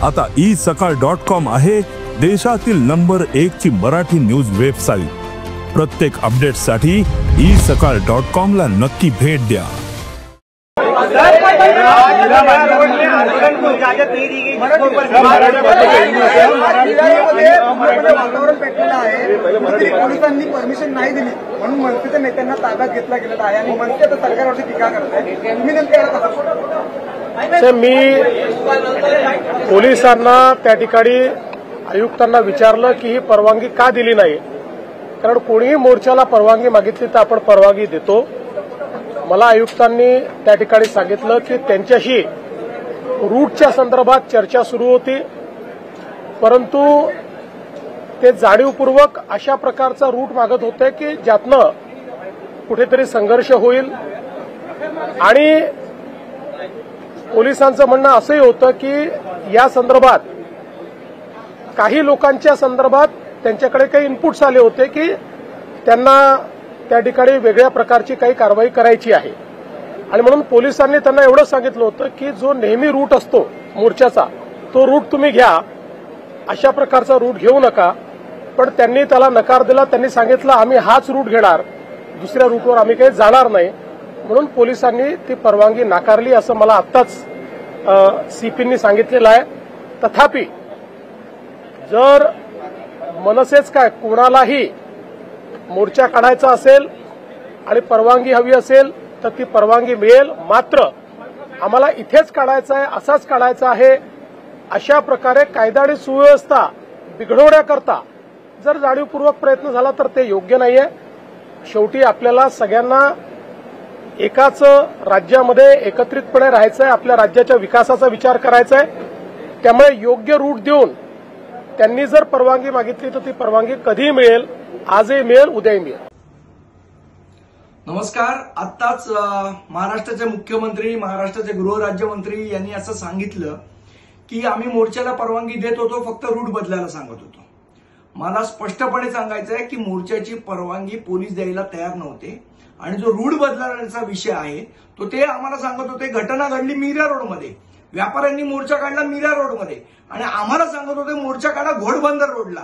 आता isakal.com आहे देशातील नंबर 1 ची मराठी न्यूज वेबसाईट। प्रत्येक अपडेटसाठी isakal.com ला नक्की भेट द्या। पोलिसांनी परमिशन नाही दिली म्हणून मनसेच्या नेत्यांना ताब्यात घेतला गेलेला आहे आणि मनसे आता सरकारवरती टीका करत आहे। तुम्ही नेमके मी पोलिसांना त्या ठिकाणी आयुक्तांना विचारलं की ही परवानगी का दिली नाही, कारण कोणीही मोर्चाला परवानगी मागितली तर आपण परवानगी देतो। मला आयुक्तांनी त्या ठिकाणी सांगितलं की त्यांच्याशी रूटच्या संदर्भात चर्चा सुरू होती, परंतु ते जाणीवपूर्वक अशा प्रकारचा रूट मागत होते की ज्यातनं कुठेतरी संघर्ष होईल। आणि पोलिसांचं म्हणणं असंही होतं की या संदर्भात काही लोकांच्या संदर्भात त्यांच्याकडे काही इनपुट्स आले होते की त्यांना त्या ठिकाणी वेगळ्या प्रकारची काही कारवाई करायची आहे आणि म्हणून पोलिसांनी त्यांना एवढं सांगितलं होतं की जो नेहमी रूट असतो मोर्चाचा तो रूट तुम्ही घ्या, अशा प्रकारचा रूट घेऊ नका। पण त्यांनी त्याला नकार दिला। त्यांनी सांगितलं आम्ही हाच रूट घेणार, दुसऱ्या रूटवर आम्ही काही जाणार नाही, म्हणून पोलिसांनी ती परवानगी नाकारली असं मला आत्ताच सीपींनी सांगितलेलं आहे। तथापि जर मनसेच काय कोणालाही मोर्चा काढायचा असेल आणि परवानगी हवी असेल तर ती परवानगी मिळेल, मात्र आम्हाला इथेच काढायचं आहे, असाच काढायचा आहे, अशा प्रकारे कायदा आणि सुव्यवस्था बिघडवण्याकरता जर जाणीवपूर्वक प्रयत्न झाला तर ते योग्य नाहीये। शेवटी आपल्याला सगळ्यांना एकाच राज्यामध्ये एकत्रितपणे राहायचं आहे, आपल्या राज्याच्या विकासाचा विचार करायचा आहे। त्यामुळे योग्य रूट देऊन त्यांनी जर परवानगी मागितली तर ती परवानगी कधीही मिळेल, आजही मिळेल, उद्याही मिळेल। नमस्कार। आत्ताच महाराष्ट्राचे मुख्यमंत्री, महाराष्ट्राचे गृहराज्यमंत्री यांनी असं सांगितलं की आम्ही मोर्चाला परवानगी देत होतो, फक्त रूट बदलायला सांगत होतो। मला स्पष्टपणे सांगायचं आहे की मोर्चाची परवानगी पोलीस द्यायला तयार नव्हते आणि जो रूट बदलण्याचा विषय आहे तो ते आम्हाला सांगत होते। घटना घडली मीरा रोडमध्ये, व्यापाऱ्यांनी मोर्चा काढला मीरा रोडमध्ये आणि आम्हाला सांगत होते मोर्चा काढा घोडबंदर रोडला।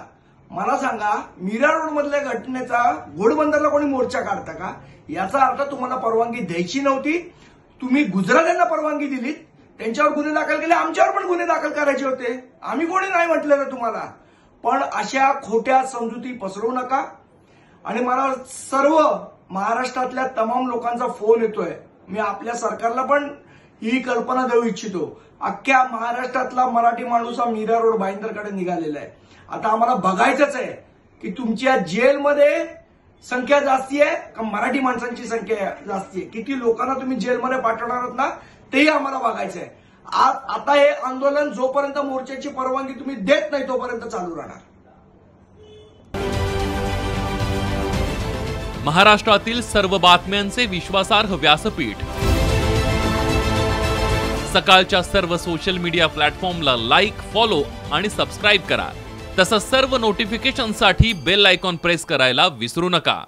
मला सांगा, मीरा रोड मधल्या घटनेचा घोडबंदरला कोणी मोर्चा काढता का? याचा अर्थ तुम्हाला परवानगी द्यायची नव्हती, तुम्ही गुजरात्यांना परवानगी दिलीत, त्यांच्यावर गुन्हे दाखल केले, आमच्यावर पण गुन्हे दाखल करायचे होते, आम्ही कोणी नाही म्हटलेलं तुम्हाला। पण अशा खोट्या समजुती पसरवू नका। आणि मला सर्व महाराष्ट्रातल्या तमाम लोकांचा फोन येतोय, मी आपल्या सरकारला पण ही कल्पना देऊ इच्छितो। अख्ख्या महाराष्ट्रातला मराठी माणूस हा मीरा रोड भाईंदरकडे निघालेला आहे। आता आम्हाला बघायचंच आहे की तुमच्या जेलमध्ये संख्या जास्ती आहे का मराठी माणसांची संख्या जास्ती आहे, किती लोकांना तुम्ही जेलमध्ये पाठवणार आहात ना तेही आम्हाला बघायचं आहे। आता हे आंदोलन जोपर्यंत मोर्चाची परवानगी तुम्ही देत नाही तोपर्यंत चालू राहणार। महाराष्ट्रातील सर्व बातम्यांचे विश्वासार्ह व्यासपीठ सकाळच्या सर्व सोशल मीडिया प्लॅटफॉर्मला लाईक, फॉलो आणि सबस्क्राईब करा। तसंच सर्व नोटिफिकेशनसाठी बेल आयकॉन प्रेस करायला विसरू नका।